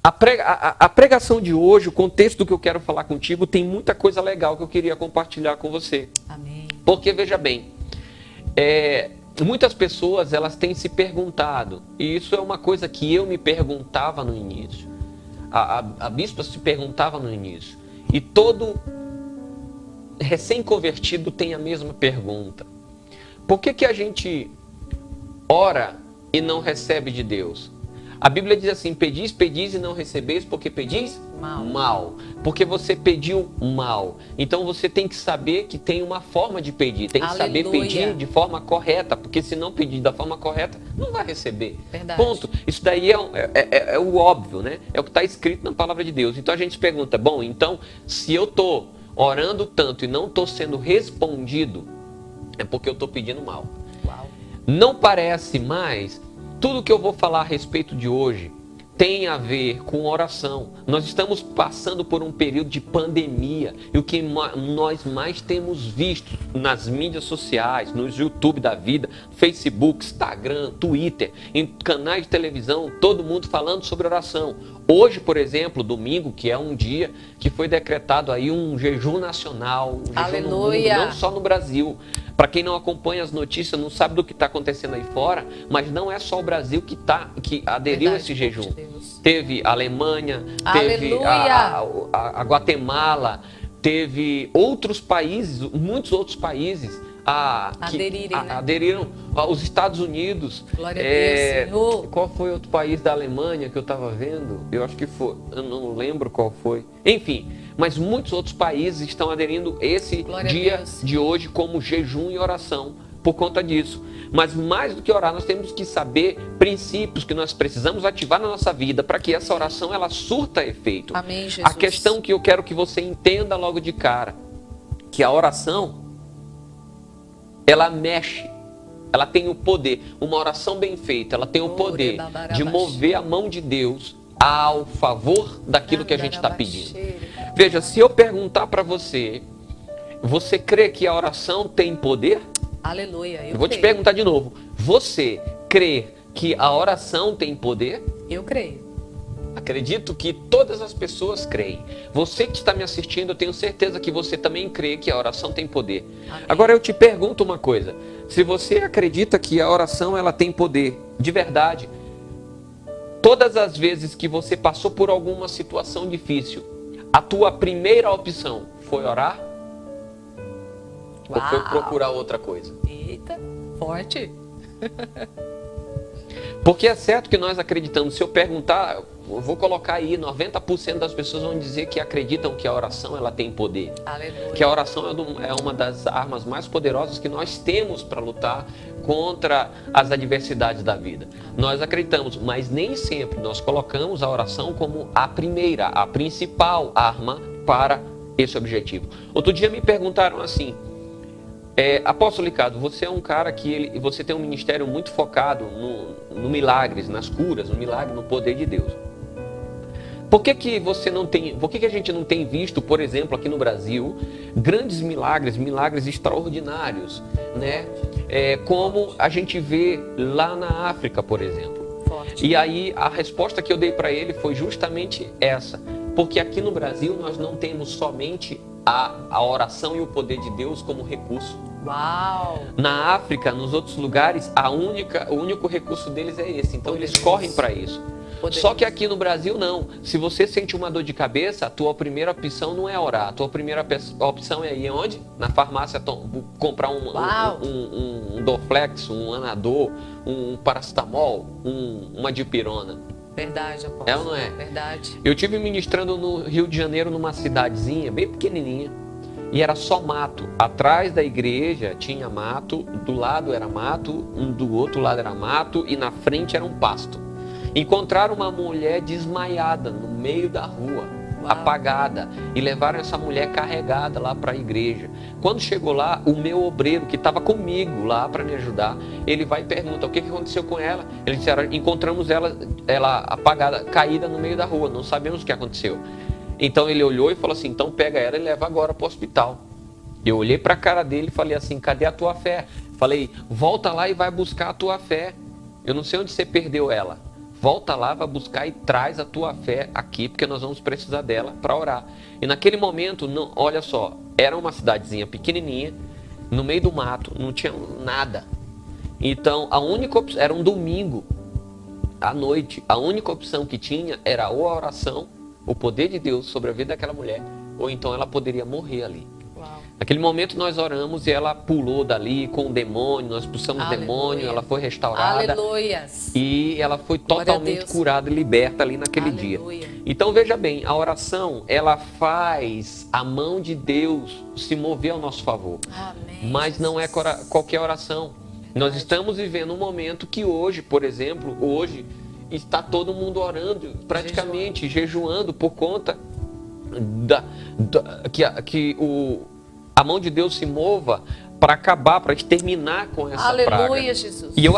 A pregação de hoje, o contexto do que eu quero falar contigo, tem muita coisa legal que eu queria compartilhar com você. Amém. Porque, veja bem, muitas pessoas elas têm se perguntado, e isso é uma coisa que eu me perguntava no início, a bispa se perguntava no início, e todo recém-convertido tem a mesma pergunta: por que a gente ora e não recebe de Deus? A Bíblia diz assim: pedis, pedis e não recebeis, porque pedis mal. Porque você pediu mal. Então você tem que saber que tem uma forma de pedir. Tem que saber pedir de forma correta. Porque se não pedir da forma correta, não vai receber. Verdade. Ponto. Isso daí é o óbvio, né? É o que está escrito na palavra de Deus. Então a gente se pergunta: bom, então se eu estou orando tanto e não estou sendo respondido, é porque eu estou pedindo mal. Uau. Não parece mais. Tudo que eu vou falar a respeito de hoje tem a ver com oração. Nós estamos passando por um período de pandemia e o que nós mais temos visto nas mídias sociais, nos YouTube da vida, Facebook, Instagram, Twitter, em canais de televisão, todo mundo falando sobre oração. Hoje, por exemplo, domingo, que é um dia que foi decretado aí um jejum nacional, um jejum no mundo, não só no Brasil. Para quem não acompanha as notícias, não sabe do que está acontecendo aí fora, mas não é só o Brasil que aderiu a esse jejum. Teve a Alemanha, teve a Guatemala, teve outros países, muitos outros países aderiram. Os Estados Unidos. Glória a Deus, Senhor. Qual foi outro país da Alemanha que eu estava vendo? Eu acho que foi, eu não lembro qual foi. Enfim, mas muitos outros países estão aderindo esse dia de hoje como jejum e oração por conta disso. Mas mais do que orar, nós temos que saber princípios que nós precisamos ativar na nossa vida para que essa oração ela surta efeito. Amém, Jesus. A questão que eu quero que você entenda logo de cara, que a oração, ela mexe, ela tem o poder, uma oração bem feita, ela tem o poder de mover a mão de Deus ao favor daquilo que a gente está pedindo. Veja, se eu perguntar para você, você crê que a oração tem poder? Aleluia, eu vou te perguntar de novo. Você crê que a oração tem poder? Eu creio. Acredito que todas as pessoas creem. Você que está me assistindo, eu tenho certeza que você também crê que a oração tem poder. Amém. Agora eu te pergunto uma coisa. Se você acredita que a oração ela tem poder, de verdade, todas as vezes que você passou por alguma situação difícil, a tua primeira opção foi orar? Ou foi procurar outra coisa? Eita, forte. Porque é certo que nós acreditamos. Se eu perguntar, eu vou colocar aí, 90% das pessoas vão dizer que acreditam que a oração ela tem poder. Aleluia. Que a oração é uma das armas mais poderosas que nós temos para lutar contra as adversidades da vida. Nós acreditamos, mas nem sempre nós colocamos a oração como a primeira, a principal arma para esse objetivo. Outro dia me perguntaram assim: Apóstolo Ricardo, você é um cara que você tem um ministério muito focado no milagres, nas curas, no milagre, no poder de Deus. Por que a gente não tem visto, por exemplo, aqui no Brasil, grandes milagres extraordinários, né? Como a gente vê lá na África, por exemplo. Forte. E aí a resposta que eu dei para ele foi justamente essa. Porque aqui no Brasil nós não temos somente a oração e o poder de Deus como recurso. Uau! Na África, nos outros lugares, o único recurso deles é esse. Então eles correm para isso. Só que aqui no Brasil não. Se você sente uma dor de cabeça, a tua primeira opção não é orar. A tua primeira opção é ir onde? Na farmácia comprar um Dorflex, um Anador, um paracetamol, uma dipirona. Verdade, apóstolo. É ou não é? Verdade. Eu estive ministrando no Rio de Janeiro, numa cidadezinha bem pequenininha, e era só mato. Atrás da igreja tinha mato, do lado era mato, do outro lado era mato e na frente era um pasto. Encontraram uma mulher desmaiada no meio da rua, apagada, e levaram essa mulher carregada lá para a igreja. Quando chegou lá, o meu obreiro que estava comigo lá para me ajudar, ele vai e pergunta: o que aconteceu com ela? Eles disseram: encontramos ela apagada, caída no meio da rua, não sabemos o que aconteceu. Então ele olhou e falou assim: então pega ela e leva agora para o hospital. Eu olhei para a cara dele e falei assim: cadê a tua fé? Falei: volta lá e vai buscar a tua fé. Eu não sei onde você perdeu ela. volta lá, vai buscar e traz a tua fé aqui, porque nós vamos precisar dela para orar. E naquele momento, não, olha só, era uma cidadezinha pequenininha, no meio do mato, não tinha nada. Então, a única opção, era um domingo, à noite, a única opção que tinha era ou a oração, o poder de Deus sobre a vida daquela mulher, ou então ela poderia morrer ali. Uau. Naquele momento nós oramos e ela pulou dali com o demônio, nós expulsamos o demônio, ela foi restaurada. Aleluias. E ela foi Glória a totalmente Deus. curada e liberta ali naquele Aleluia. dia. Então veja bem, a oração, ela faz a mão de Deus se mover ao nosso favor. Amém. Mas não é qualquer oração. Nós estamos vivendo um momento que hoje, por exemplo, hoje está todo mundo orando, praticamente jejuando por conta que a mão de Deus se mova para acabar, para exterminar com essa praga. Aleluia, Jesus. E eu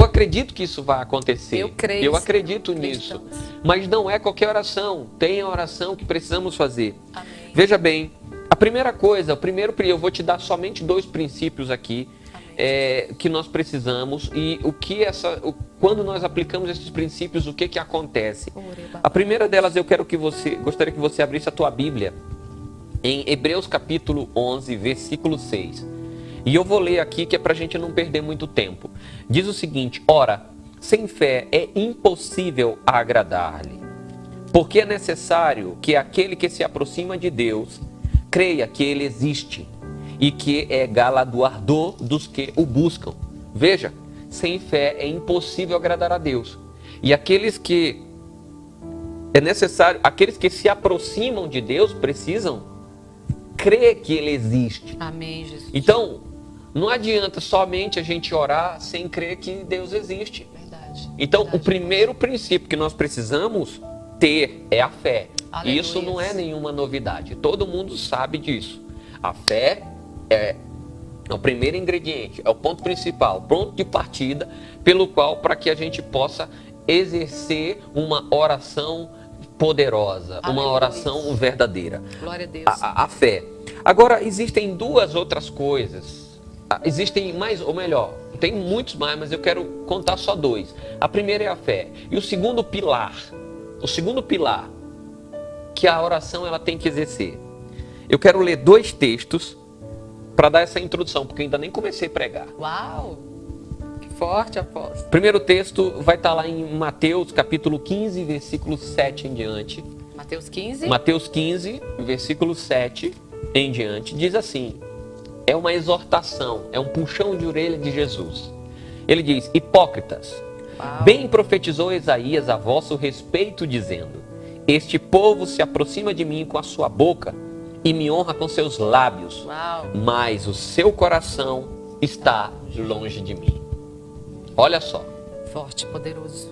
acredito que isso vai acontecer. Eu creio. Eu acredito nisso. Mas não é qualquer oração. Tem a oração que precisamos fazer. Amém. Veja bem, a primeira coisa, eu vou te dar somente 2 princípios aqui que nós precisamos e quando nós aplicamos esses princípios, o que acontece? A primeira delas, gostaria que você abrisse a tua Bíblia em Hebreus capítulo 11, versículo 6. E eu vou ler aqui que é para a gente não perder muito tempo. Diz o seguinte: ora, sem fé é impossível agradar-lhe, porque é necessário que aquele que se aproxima de Deus creia que ele existe e que é galardoador dos que o buscam. Veja, sem fé é impossível agradar a Deus. E aqueles que se aproximam de Deus precisam crer que ele existe. Amém, Jesus. Então, não adianta somente a gente orar sem crer que Deus existe. Verdade. Então, Verdade. o primeiro princípio que nós precisamos ter é a fé. Aleluia. Isso não é nenhuma novidade. Todo mundo sabe disso. A fé é o primeiro ingrediente, é o ponto principal, ponto de partida, pelo qual, para que a gente possa exercer uma oração poderosa, Aleluia. uma oração verdadeira. Glória a Deus. A fé. Agora, existem 2 outras coisas. Existem mais, ou melhor, tem muitos mais, mas eu quero contar só 2. A primeira é a fé. E o segundo pilar que a oração ela tem que exercer. Eu quero ler 2 textos para dar essa introdução, porque eu ainda nem comecei a pregar. Uau! Que forte, apóstolo. Primeiro texto vai estar lá em Mateus, capítulo 15, versículo 7 em diante. Mateus 15. Mateus 15, versículo 7 em diante. Diz assim, é uma exortação, é um puxão de orelha de Jesus. Ele diz: hipócritas, Uau. bem profetizou Isaías a vosso respeito, dizendo: este povo se aproxima de mim com a sua boca e me honra com seus lábios, Uau. mas o seu coração está longe de mim. Olha só. Forte, poderoso.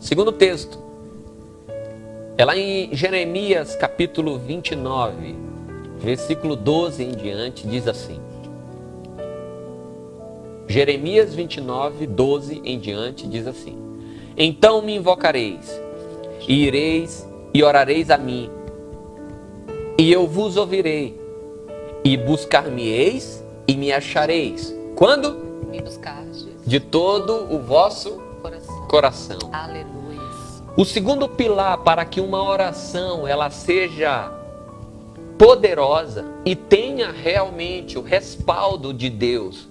Segundo texto, é lá em Jeremias capítulo 29, versículo 12 em diante, diz assim. Jeremias 29, 12 em diante, diz assim: então me invocareis, e ireis e orareis a mim, e eu vos ouvirei, e buscar-me-eis e me achareis. Quando? Me buscastes. De todo o vosso coração. Aleluia. O segundo pilar para que uma oração ela seja poderosa e tenha realmente o respaldo de Deus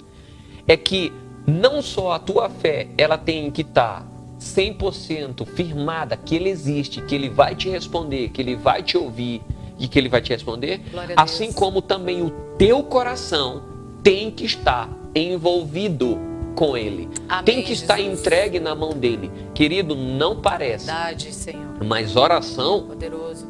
é que não só a tua fé ela tem que estar 100% firmada que ele existe, que ele vai te responder, que ele vai te ouvir e que ele vai te responder, assim como também o teu coração tem que estar envolvido com ele. Amém, tem que estar Jesus. entregue na mão dele. Querido, não parece, Verdade, Senhor. mas oração Poderoso.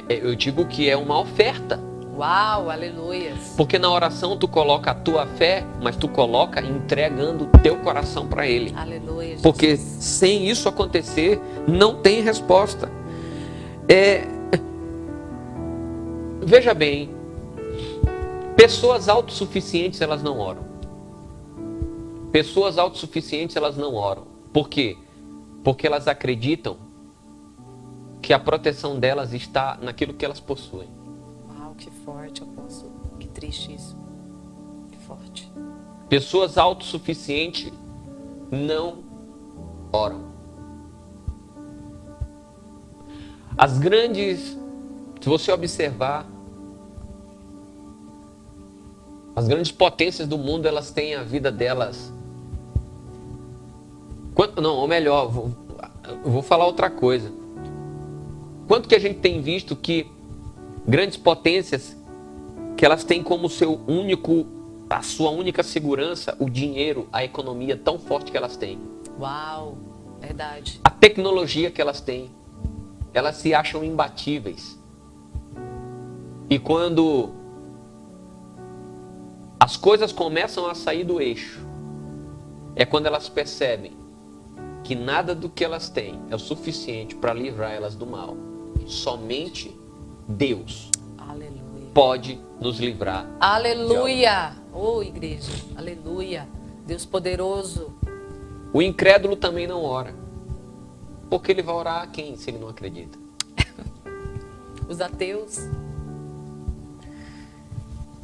eu digo que é uma oferta. Uau, aleluias. Porque na oração tu coloca a tua fé, mas tu coloca entregando o teu coração para ele. Aleluia, Jesus. Porque sem isso acontecer, não tem resposta. Veja bem, pessoas autossuficientes elas não oram. Pessoas autossuficientes elas não oram. Por quê? Porque elas acreditam que a proteção delas está naquilo que elas possuem. Uau, que forte, apóstolo. Que triste isso. Que forte. Pessoas autossuficientes não oram. As grandes, se você observar, as grandes potências do mundo, elas têm a vida delas. Não, ou melhor, eu vou falar outra coisa. Quanto que a gente tem visto que grandes potências, que elas têm como a sua única segurança, o dinheiro, a economia tão forte que elas têm. Uau, verdade. A tecnologia que elas têm. Elas se acham imbatíveis. E quando as coisas começam a sair do eixo, é quando elas percebem que nada do que elas têm é o suficiente para livrar elas do mal. Somente Deus Aleluia. pode nos livrar. Aleluia. Oh, igreja. Aleluia. Deus poderoso. O incrédulo também não ora. Porque ele vai orar a quem se ele não acredita? Os ateus.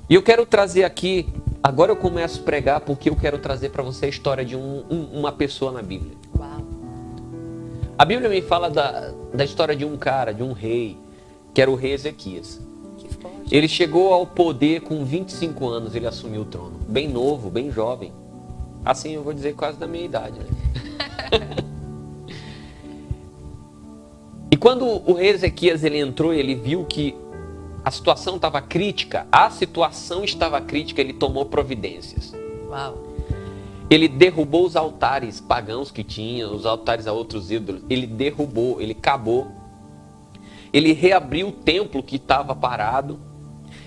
E eu quero trazer aqui, agora eu começo a pregar porque eu quero trazer para você a história de uma pessoa na Bíblia. Uau. A Bíblia me fala da história de um cara, de um rei, que era o rei Ezequias. Que forte. Ele chegou ao poder com 25 anos, ele assumiu o trono. Bem novo, bem jovem. Assim eu vou dizer quase da minha idade, né? E quando o rei Ezequias ele entrou, ele viu que a situação estava crítica, ele tomou providências. Uau. Ele derrubou os altares pagãos que tinha, os altares a outros ídolos. Ele derrubou, ele acabou. Ele reabriu o templo que estava parado.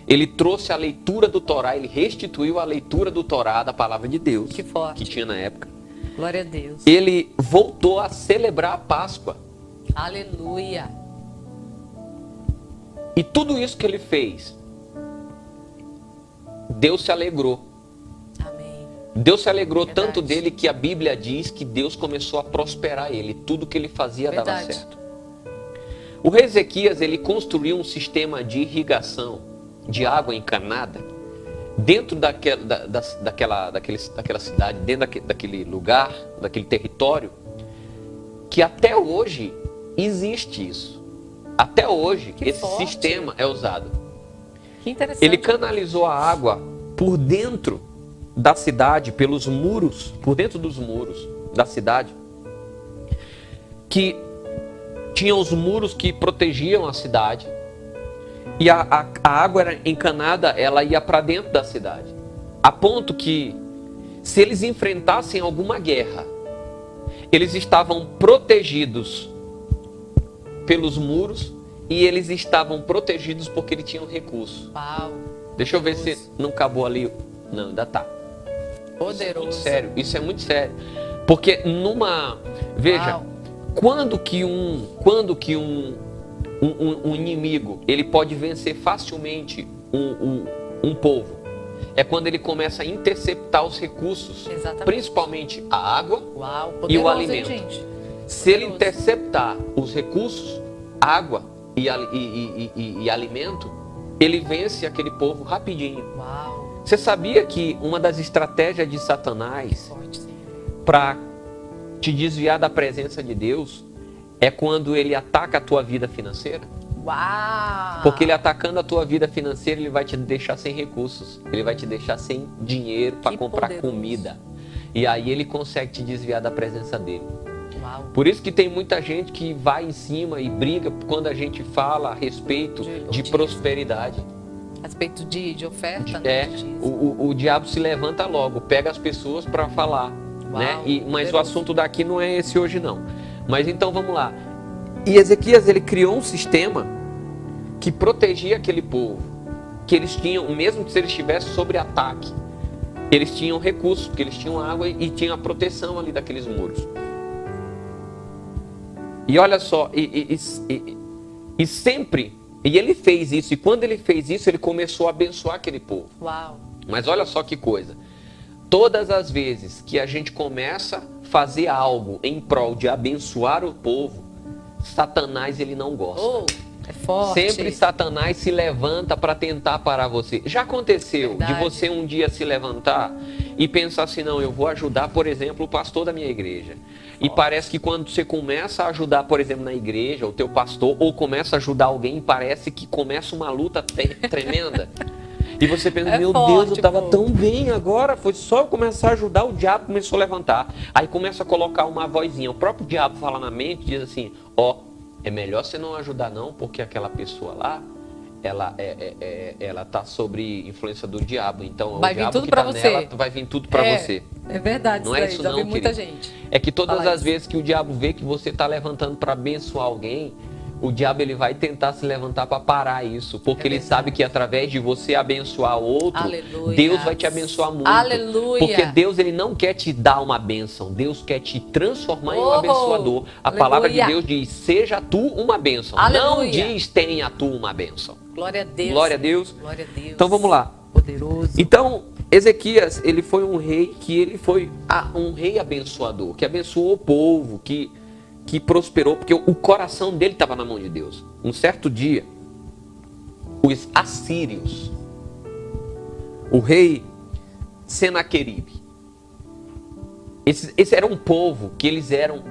Ele trouxe a leitura do Torá, ele restituiu a leitura do Torá, da palavra de Deus, Que forte. que tinha na época. Glória a Deus. Ele voltou a celebrar a Páscoa. Aleluia. E tudo isso que ele fez, Deus se alegrou. Amém. Deus se alegrou Verdade. tanto dele que a Bíblia diz que Deus começou a prosperar ele. Tudo que ele fazia dava Verdade. certo. O rei Ezequias, ele construiu um sistema de irrigação de água encanada dentro daquela cidade, dentro daquele lugar, daquele território, que até hoje existe isso. Até hoje Que esse forte. sistema é usado. Que interessante. Ele canalizou a água por dentro da cidade, pelos muros, por dentro dos muros da cidade, que tinham os muros que protegiam a cidade, e a água era encanada, ela ia para dentro da cidade, a ponto que, se eles enfrentassem alguma guerra, eles estavam protegidos pelos muros, e eles estavam protegidos porque eles tinham recurso. Uau. Deixa eu ver se não acabou ali. Não, ainda tá. Poderoso. Sério, isso é muito sério. Porque veja, Uau. quando que um inimigo, ele pode vencer facilmente um povo, é quando ele começa a interceptar os recursos, Exatamente. principalmente a água. Uau. Poderoso, E o hein, alimento. gente? Se ele Poderoso. interceptar os recursos, água e alimento, ele vence aquele povo rapidinho. Uau. Você sabia que uma das estratégias de Satanás Forte, Senhor. para te desviar da presença de Deus é quando ele ataca a tua vida financeira? Uau. Porque ele atacando a tua vida financeira, ele vai te deixar sem recursos. Ele vai te deixar sem dinheiro para Que comprar poderoso. comida. E aí ele consegue te desviar da presença dele. Uau. Por isso que tem muita gente que vai em cima e briga quando a gente fala a respeito de prosperidade. A respeito de oferta, É, né? o diabo se levanta logo, pega as pessoas para falar, Uau, né? Mas poderoso. o assunto daqui não é esse hoje não. Mas então vamos lá. E Ezequias, ele criou um sistema que protegia aquele povo, que eles tinham, mesmo se eles estivessem sob ataque, eles tinham recursos, porque eles tinham água e tinham a proteção ali daqueles muros. E olha só, e sempre, e ele fez isso, e quando ele fez isso, ele começou a abençoar aquele povo. Uau. Mas olha só que coisa, todas as vezes que a gente começa a fazer algo em prol de abençoar o povo, Satanás ele não gosta. Oh, é forte. Sempre Satanás se levanta para tentar parar você. Já aconteceu Verdade. de você um dia se levantar e pensar assim, não, eu vou ajudar, por exemplo, o pastor da minha igreja. E parece que quando você começa a ajudar, por exemplo, na igreja, o teu pastor, ou começa a ajudar alguém, parece que começa uma luta tremenda. E você pensa, meu Deus, eu estava tão bem agora, foi só eu começar a ajudar, o diabo começou a levantar. Aí começa a colocar uma vozinha, o próprio diabo fala na mente, diz assim, é melhor você não ajudar não, porque aquela pessoa lá, ela tá sobre influência do diabo, então vai o diabo vir tudo que pra tá você. nela vai vir tudo para você. É verdade, não é isso já não, vi muita querido. gente. É que todas as vezes que o diabo vê que você tá levantando para abençoar alguém, o diabo ele vai tentar se levantar para parar isso, porque ele sabe que através de você abençoar outro, Aleluia. Deus vai te abençoar muito. Aleluia. Porque Deus ele não quer te dar uma bênção, Deus quer te transformar em um abençoador. A palavra de Deus diz, seja tu uma bênção. Não diz, tenha tu uma bênção. Glória a Deus. Glória a Deus. Glória a Deus. Então vamos lá. Poderoso. Então, Ezequias, ele foi um rei um rei abençoador, que abençoou o povo, que prosperou, porque o coração dele estava na mão de Deus. Um certo dia, os assírios, o rei Senaqueribe, esse era um povo que eles eram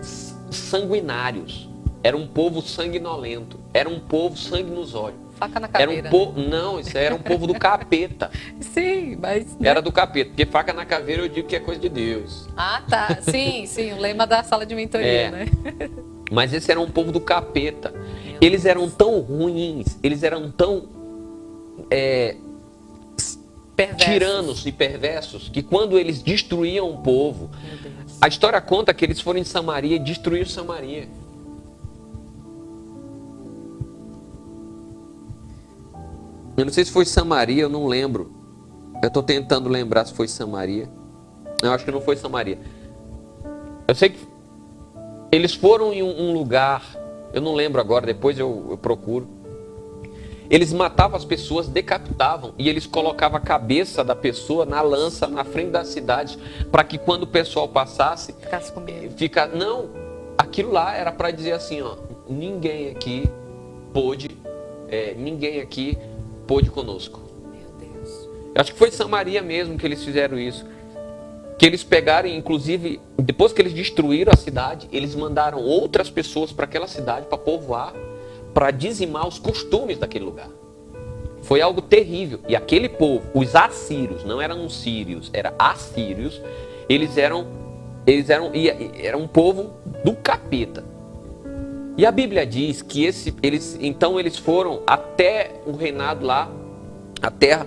sanguinários, era um povo sanguinolento, era um povo sangue nos olhos. Faca na caveira. Não, isso era um povo do capeta. Sim, mas... Era do capeta, porque faca na caveira eu digo que é coisa de Deus. Ah, tá. Sim, o lema da sala de mentoria, né? Mas esse era um povo do capeta. Eles eram tão ruins, eles eram tão tiranos e perversos, que quando eles destruíam o povo, a história conta que eles foram em Samaria e destruíram Samaria. Eu não sei se foi Samaria, eu não lembro. Eu estou tentando lembrar se foi Samaria. Eu acho que não foi Samaria. Eu sei que eles foram em um lugar, eu não lembro agora, depois eu procuro. Eles matavam as pessoas, decapitavam, e eles colocavam a cabeça da pessoa na lança, na frente da cidade, para que quando o pessoal passasse, ficasse com medo. Não, aquilo lá era para dizer assim, ninguém aqui pôde conosco. Meu Deus. Eu acho que foi Samaria mesmo que eles fizeram isso. Que eles pegaram, inclusive, depois que eles destruíram a cidade, eles mandaram outras pessoas para aquela cidade, para povoar, para dizimar os costumes daquele lugar. Foi algo terrível. E aquele povo, os assírios, não eram os sírios, eram assírios, eles eram um povo do capeta. E a Bíblia diz que eles foram até o reinado lá, a terra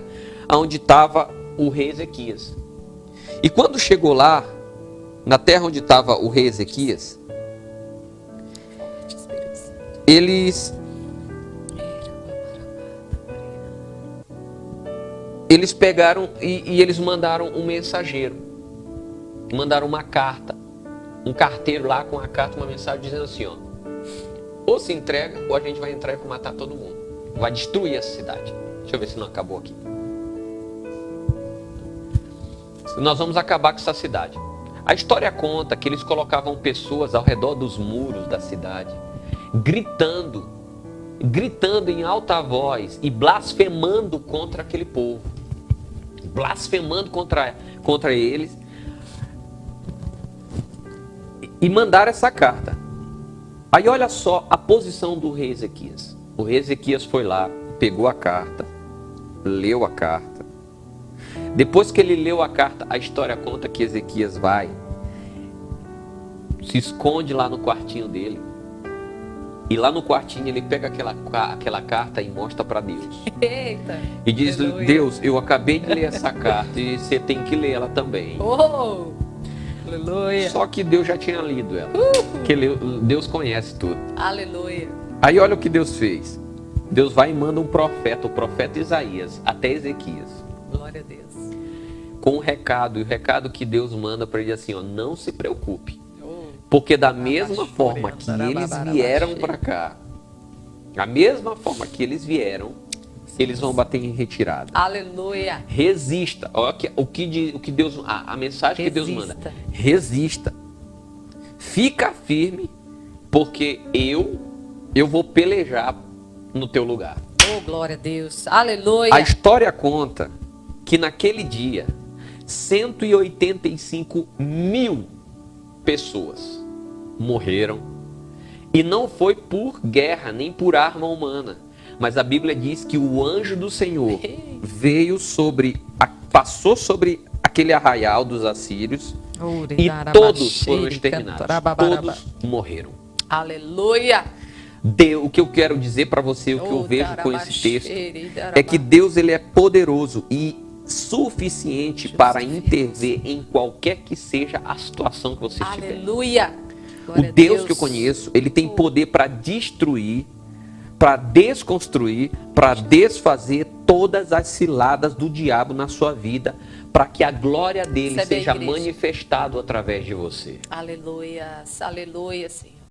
onde estava o rei Ezequias. E quando chegou lá, na terra onde estava o rei Ezequias, eles pegaram e eles mandaram um mensageiro, mandaram uma carta, um carteiro lá com a carta, uma mensagem dizendo assim, ou se entrega, ou a gente vai entrar e vai matar todo mundo. Vai destruir essa cidade. Deixa eu ver se não acabou aqui. Nós vamos acabar com essa cidade. A história conta que eles colocavam pessoas ao redor dos muros da cidade, gritando em alta voz e blasfemando contra aquele povo. Blasfemando contra eles. E mandaram essa carta. Aí olha só a posição do rei Ezequias. O rei Ezequias foi lá, pegou a carta, leu a carta. Depois que ele leu a carta, a história conta que Ezequias vai, se esconde lá no quartinho dele. E lá no quartinho ele pega aquela carta e mostra para Deus. Eita! E diz, aleluia. Deus, eu acabei de ler essa carta e você tem que ler ela também. Oh! Aleluia! Só que Deus já tinha lido ela. Porque Deus conhece tudo. Aleluia! Aí olha o que Deus fez. Deus vai e manda um profeta, o profeta Isaías, até Ezequias. Glória a Deus. Com um recado, e o recado que Deus manda para ele assim, não se preocupe. Porque da mesma forma que eles vieram para cá, a mesma forma que eles vieram, eles vão bater em retirada. Aleluia. Resista. Olha o que Deus, a mensagem que Deus manda. Resista. Fica firme, porque eu vou pelejar no teu lugar. Oh, glória a Deus. Aleluia. A história conta que naquele dia 185 mil pessoas morreram. E não foi por guerra, nem por arma humana. Mas a Bíblia diz que o anjo do Senhor passou sobre aquele arraial dos assírios e todos foram exterminados. Todos morreram. Aleluia. O que eu quero dizer para você, o que eu vejo com esse texto, é que Deus ele é poderoso e suficiente para intervir em qualquer que seja a situação que você estiver. Aleluia. O Deus que eu conheço, ele tem poder para destruir, para desconstruir, para desfazer todas as ciladas do diabo na sua vida, para que a glória dele seja manifestada através de você. Aleluia, aleluia, Senhor.